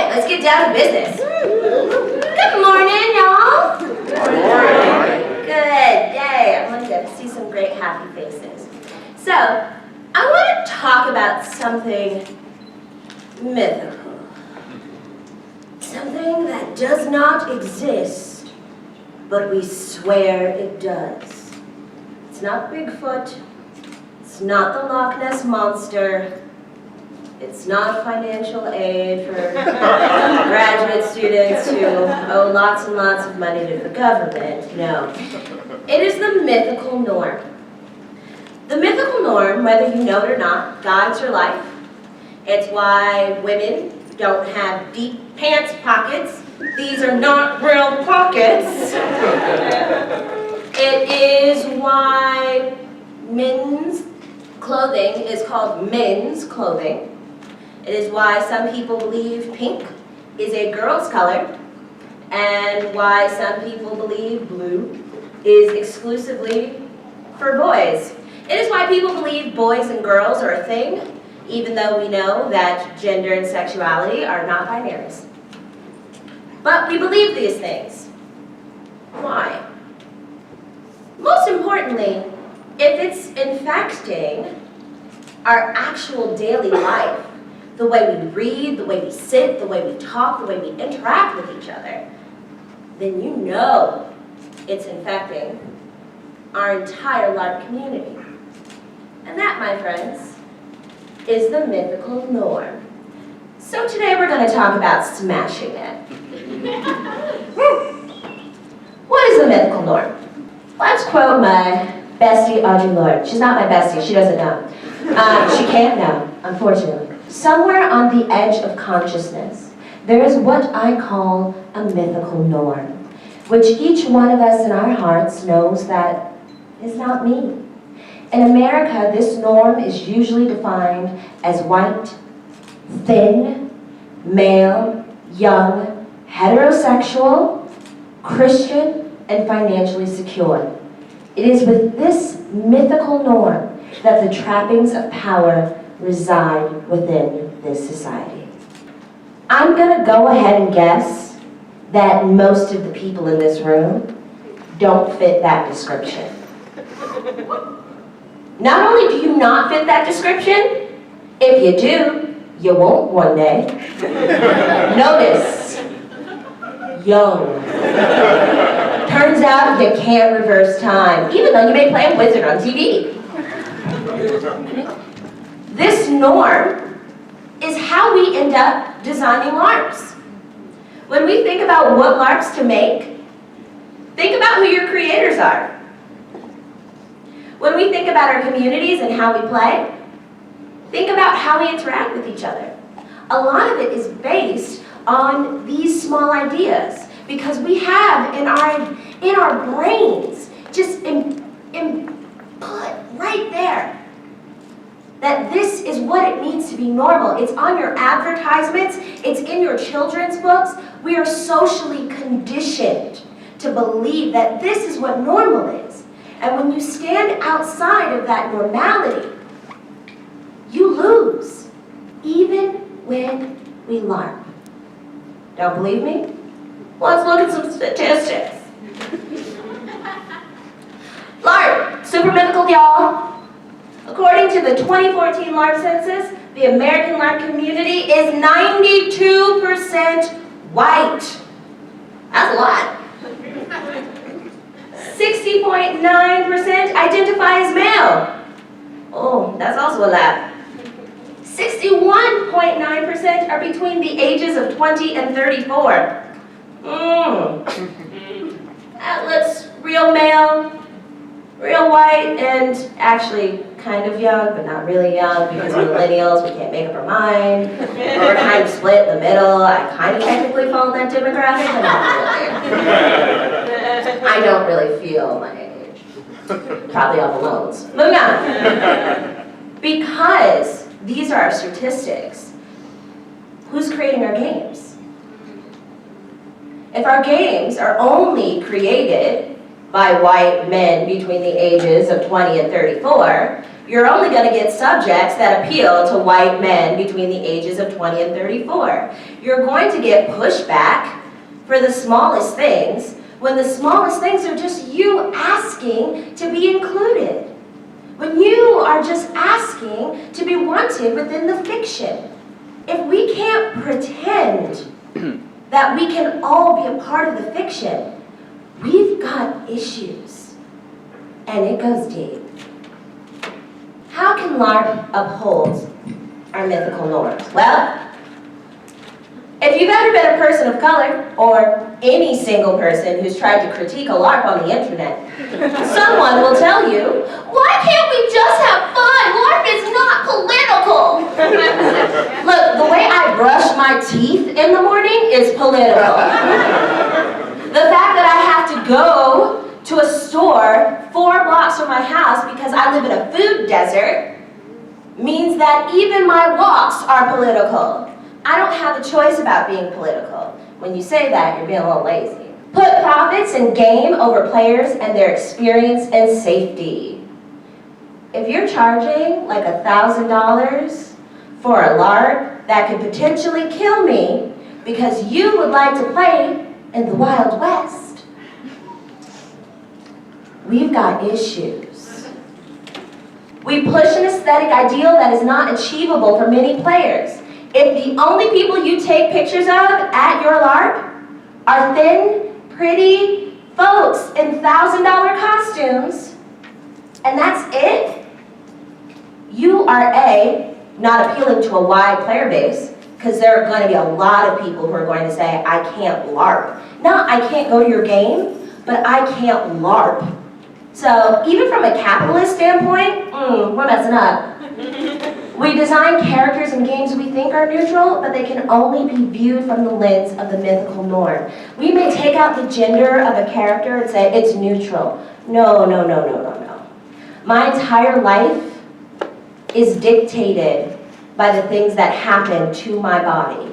right, let's get down to business. Good morning, y'all. Good morning. Good day. I want to see some great happy faces. So, I want to talk about something mythical. Something that does not exist, but we swear it does. It's not Bigfoot. It's not the Loch Ness Monster. It's not financial aid for graduate students who owe lots and lots of money to the government. No. It is the mythical norm. The mythical norm, whether you know it or not, guides your life. It's why women don't have deep pants pockets. These are not real pockets. It is why men's clothing is called men's clothing. It is why some people believe pink is a girl's color, and why some people believe blue is exclusively for boys. It is why people believe boys and girls are a thing, even though we know that gender and sexuality are not binaries. But we believe these things. Why? Most importantly, if it's infecting our actual daily life, the way we read, the way we sit, the way we talk, the way we interact with each other, then you know it's infecting our entire Larp community. And that, my friends, is the mythical norm. So today we're going to talk about smashing it. What is the mythical norm? Let's quote my bestie, Audre Lorde. She's not my bestie, she doesn't know. She can't know, unfortunately. Somewhere on the edge of consciousness, there is what I call a mythical norm, which each one of us in our hearts knows that is not me. In America, this norm is usually defined as white, thin, male, young, heterosexual, Christian, and financially secure. It is with this mythical norm that the trappings of power reside within this society. I'm going to go ahead and guess that most of the people in this room don't fit that description. Not only do you not fit that description, if you do, you won't one day. Notice, young. Turns out you can't reverse time, even though you may play a wizard on TV. This norm is how we end up designing LARPs. When we think about what LARPs to make, think about who your creators are. When we think about our communities and how we play, think about how we interact with each other. A lot of it is based on these small ideas because we have in our brains just input right there that this is what it means to be normal. It's on your advertisements, it's in your children's books. We are socially conditioned to believe that this is what normal is. And when you stand outside of that normality, you lose, even when we LARP. Don't believe me? Let's look at some statistics. LARP, super mythical, y'all. According to the 2014 LARP census, the American LARP community is 92% white. That's a lot. 60.9% identify as male. Oh, that's also a lot. 61.9% are between the ages of 20 and 34. That looks real male, real white, and actually kind of young, but not really young because we're millennials, we can't make up our mind. We're kind of split in the middle. I kind of technically fall in that demographic, but not really. I don't really feel my age. Probably all the loans. Moving on. Because these are our statistics, who's creating our games? If our games are only created by white men between the ages of 20 and 34, you're only going to get subjects that appeal to white men between the ages of 20 and 34. You're going to get pushback for the smallest things, when the smallest things are just you asking to be included. When you are just asking to be wanted within the fiction. If we can't pretend that we can all be a part of the fiction, we've got issues. And it goes deep. How can Larp uphold our mythical norms? Well, if you've ever been a person of color, or any single person who's tried to critique a Larp on the internet, someone will tell you, why can't we just have fun? Larp is not political. Look, the way I brush my teeth in the morning is political. The fact that I have to go to a store 4 blocks from my house because I live in a food desert means that even my walks are political. I don't have a choice about being political. When you say that, you're being a little lazy. Put profits and game over players and their experience and safety. If you're charging like $1,000 for a Larp that could potentially kill me because you would like to play in the Wild West, we've got issues. We push an aesthetic ideal that is not achievable for many players. If the only people you take pictures of at your Larp are thin, pretty folks in $1,000 costumes, and that's it, you are A, not appealing to a wide player base, because there are going to be a lot of people who are going to say, I can't Larp. Not I can't go to your game, but I can't Larp. So even from a capitalist standpoint, we're messing up. We design characters and games we think are neutral, but they can only be viewed from the lens of the mythical norm. We may take out the gender of a character and say it's neutral. No, no, no, no, no, no. My entire life is dictated by the things that happen to my body.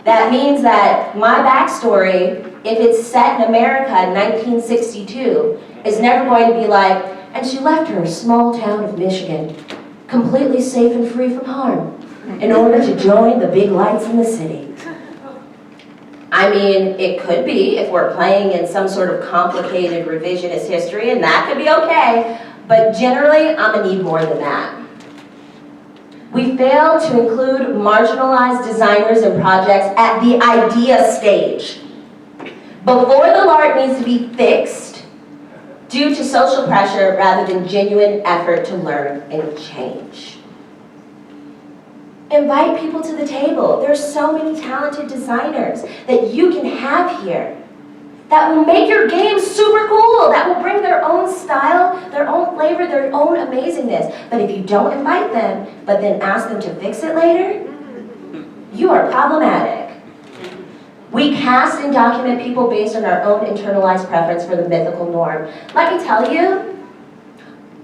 That means that my backstory, if it's set in America in 1962, is never going to be like, and she left her small town of Michigan, completely safe and free from harm, in order to join the big lights in the city. I mean, it could be if we're playing in some sort of complicated revisionist history, and that could be okay, but generally, I'm gonna need more than that. We fail to include marginalized designers and projects at the idea stage. Before the Larp needs to be fixed due to social pressure rather than genuine effort to learn and change. Invite people to the table. There's so many talented designers that you can have here that will make your game super cool, that will bring their own style, their own flavor, their own amazingness. But if you don't invite them, but then ask them to fix it later, you are problematic. We cast and document people based on our own internalized preference for the mythical norm. Let me tell you,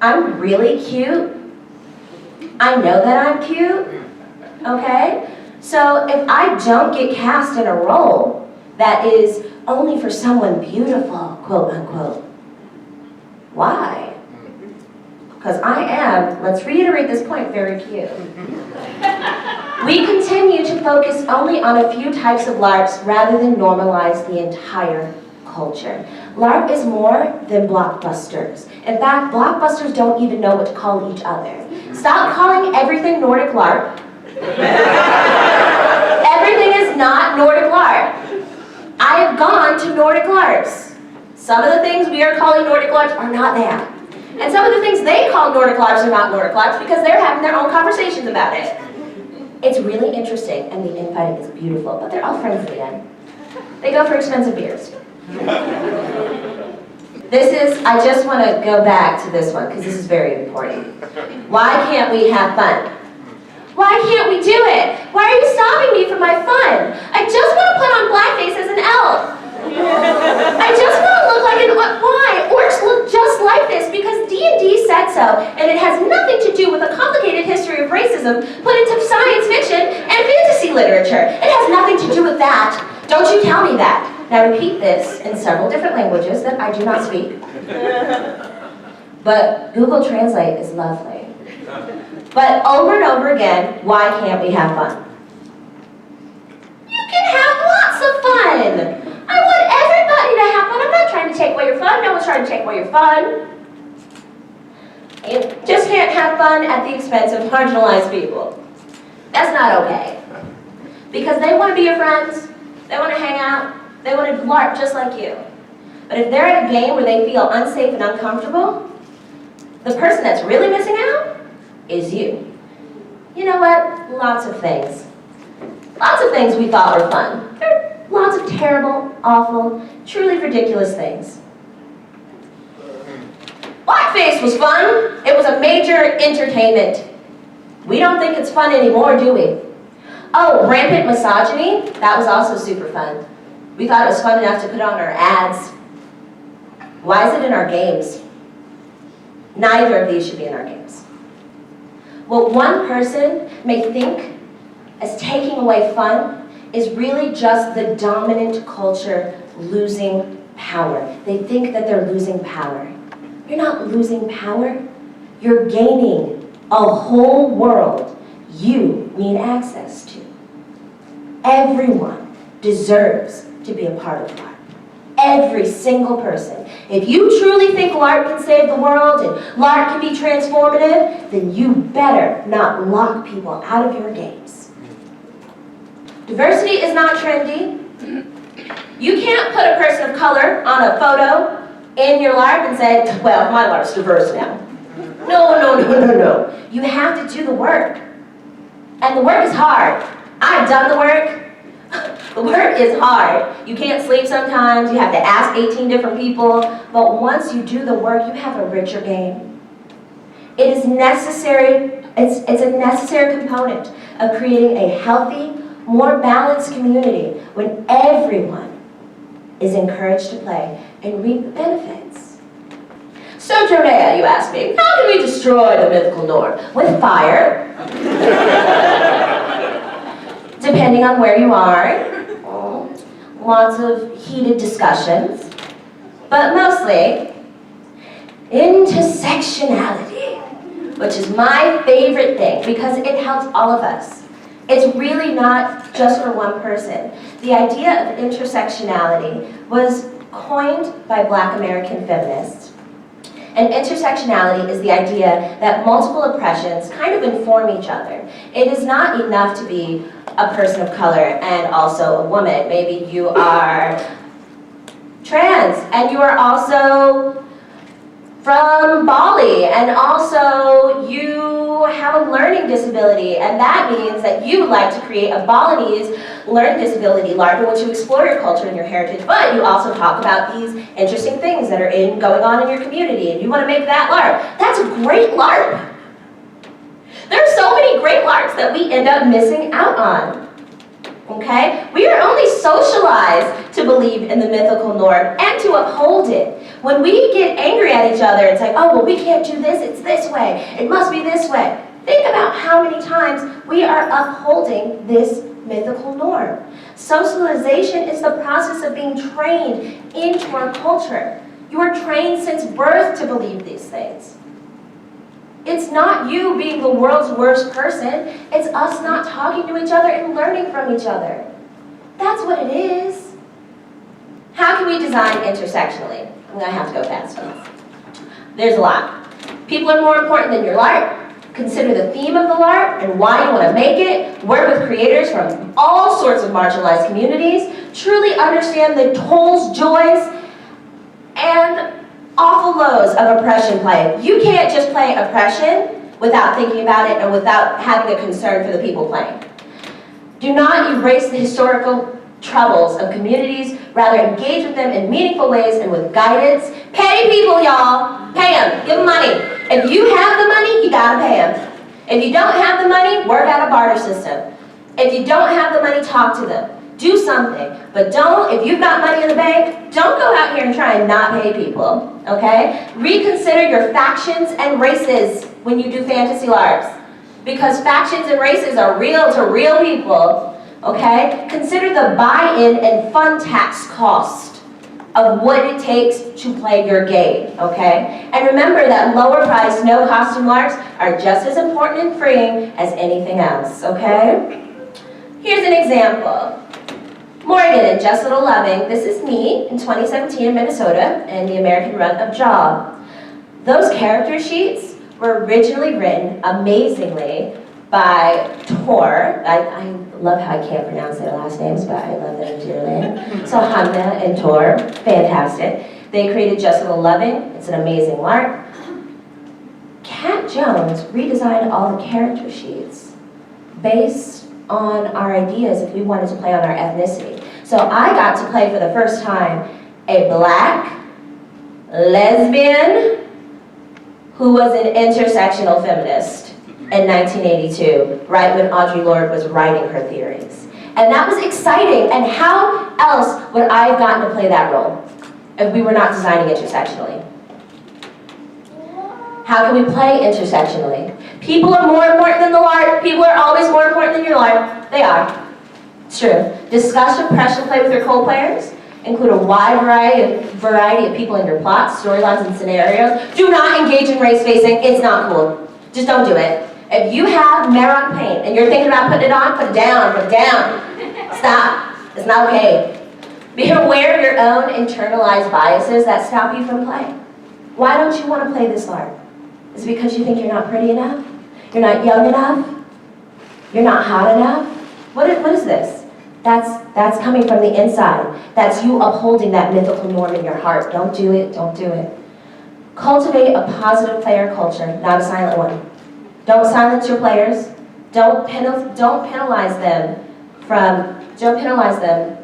I'm really cute. I know that I'm cute, okay? So if I don't get cast in a role that is only for someone beautiful, quote unquote, why? Because I am, let's reiterate this point, very cute. We continue to focus only on a few types of LARPs rather than normalize the entire culture. LARP is more than blockbusters. In fact, blockbusters don't even know what to call each other. Stop calling everything Nordic LARP. Everything is not Nordic LARP. I have gone to Nordic LARPs. Some of the things we are calling Nordic LARPs are not that. And some of the things they call Nordic LARPs are not Nordic LARPs because they're having their own conversations about it. It's really interesting, and the infighting is beautiful, but they're all friends at the end. They go for expensive beers. I just want to go back to this one, because this is very important. Why can't we have fun? Why can't we do it? Why are you stopping me from my fun? I just want to put on blackface as an elf. I just want to look like an why? Orcs look just like this because D&D said so, and it has nothing to do with a complicated history of racism put into science fiction and fantasy literature. It has nothing to do with that. Don't you tell me that. Now repeat this in several different languages that I do not speak. But Google Translate is lovely. But over and over again, why can't we have fun? You can have lots of fun. I want everybody to have fun. I'm not trying to take away your fun. No one's trying to take away your fun. You just can't have fun at the expense of marginalized people. That's not okay. Because they want to be your friends. They want to hang out. They want to LARP just like you. But if they're at a game where they feel unsafe and uncomfortable, the person that's really missing out is you. You know what? Lots of things. Lots of things we thought were fun. There are lots of terrible, awful, truly ridiculous things. Blackface was fun. It was a major entertainment. We don't think it's fun anymore, do we? Oh, rampant misogyny? That was also super fun. We thought it was fun enough to put on our ads. Why is it in our games? Neither of these should be in our games. What one person may think as taking away fun is really just the dominant culture losing power. They think that they're losing power. You're not losing power. You're gaining a whole world you need access to. Everyone deserves to be a part of LARP. Every single person. If you truly think LARP can save the world and LARP can be transformative, then you better not lock people out of your games. Diversity is not trendy. You can't put a person of color on a photo in your LARP and say, well, my LARP's diverse now. No. You have to do the work. And the work is hard. I've done the work. The work is hard. You can't sleep sometimes. You have to ask 18 different people. But once you do the work, you have a richer game. It is necessary. It's a necessary component of creating a healthy, more balanced community when everyone is encouraged to play and reap the benefits. So, Jonaya, you asked me, how can we destroy the mythical norm? With fire. Depending on where you are. Lots of heated discussions. But mostly, intersectionality, which is my favorite thing because it helps all of us. It's really not just for one person. The idea of intersectionality was coined by Black American feminists. And intersectionality is the idea that multiple oppressions kind of inform each other. It is not enough to be a person of color and also a woman. Maybe you are trans and you are also from Bali and also you have a learning disability, and that means that you would like to create a Balinese learning disability LARP in which you explore your culture and your heritage, but you also talk about these interesting things that are going on in your community, and you want to make that LARP. That's a great LARP. There are so many great LARPs that we end up missing out on. Okay? We are only socialized to believe in the mythical norm and to uphold it. When we get angry at each other and say, oh, well, we can't do this, it's this way, it must be this way. Think about how many times we are upholding this mythical norm. Socialization is the process of being trained into our culture. You are trained since birth to believe these things. It's not you being the world's worst person, it's us not talking to each other and learning from each other. That's what it is. How can we design intersectionally? I'm going to have to go fast on this. There's a lot. People are more important than your LARP. Consider the theme of the LARP and why you want to make it. Work with creators from all sorts of marginalized communities. Truly understand the tolls, joys, and awful lows of oppression play. You can't just play oppression without thinking about it and without having a concern for the people playing. Do not erase the historical troubles of communities, rather engage with them in meaningful ways and with guidance. Pay people, y'all. Pay them. Give them money. If you have the money, you gotta pay them. If you don't have the money, work out a barter system. If you don't have the money, talk to them. Do something. But don't, if you've got money in the bank, don't go out here and try and not pay people, okay? Reconsider your factions and races when you do fantasy LARPs. Because factions and races are real to real people. okay? Consider the buy-in and fun tax cost of what it takes to play your game, okay? And remember that lower price, no costume LARPs are just as important and freeing as anything else, okay? Here's an example. Morgan and Just Little Loving. This is me in 2017 in Minnesota and the American run of Job. Those character sheets were originally written amazingly by Tor. I love how I can't pronounce their last names, but I love them dearly. So Hanna and Tor, fantastic. They created Just Little Loving. It's an amazing LARP. Cat Jones redesigned all the character sheets based on our ideas if we wanted to play on our ethnicity. So I got to play for the first time a black lesbian who was an intersectional feminist in 1982, right when Audre Lorde was writing her theories. And that was exciting, and how else would I have gotten to play that role if we were not designing intersectionally? How can we play intersectionally? People are more important than the LARP. People are always more important than your LARP. They are. It's true. Discuss impression play with your co-players. Include a wide variety of people in your plots, storylines, and scenarios. Do not engage in race facing. It's not cool. Just don't do it. If you have Meron paint and you're thinking about putting it on, put it down, put it down. Stop. It's not okay. Be aware of your own internalized biases that stop you from playing. Why don't you want to play this LARP? Is it because you think you're not pretty enough? You're not young enough? You're not hot enough? What is this? That's coming from the inside. That's you upholding that mythical norm in your heart. Don't do it, don't do it. Cultivate a positive player culture, not a silent one. Don't silence your players. Don't penalize them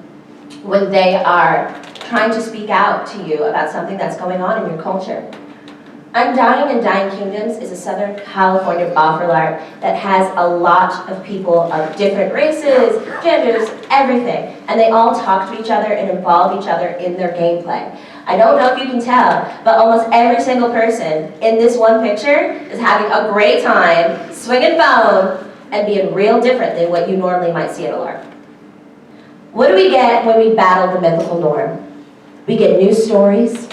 when they are trying to speak out to you about something that's going on in your culture. Undying and Dying Kingdoms is a Southern California boffer LARP that has a lot of people of different races, genders, everything. And they all talk to each other and involve each other in their gameplay. I don't know if you can tell, but almost every single person in this one picture is having a great time, swinging foam, and being real different than what you normally might see at a LARP. What do we get when we battle the mythical norm? We get new stories.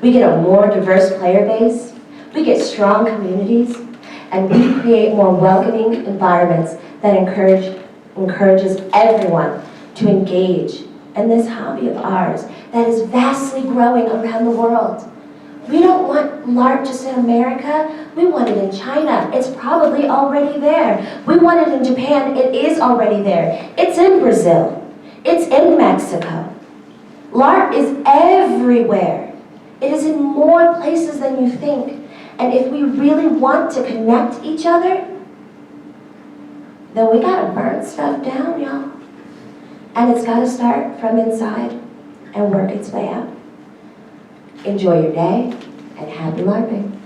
We get a more diverse player base, we get strong communities, and we create more welcoming environments that encourages everyone to engage in this hobby of ours that is vastly growing around the world. We don't want LARP just in America, we want it in China. It's probably already there. We want it in Japan, it is already there. It's in Brazil, it's in Mexico. LARP is everywhere. It is in more places than you think. And if we really want to connect each other, then we gotta burn stuff down, y'all. And it's gotta start from inside and work its way out. Enjoy your day, and happy LARPing.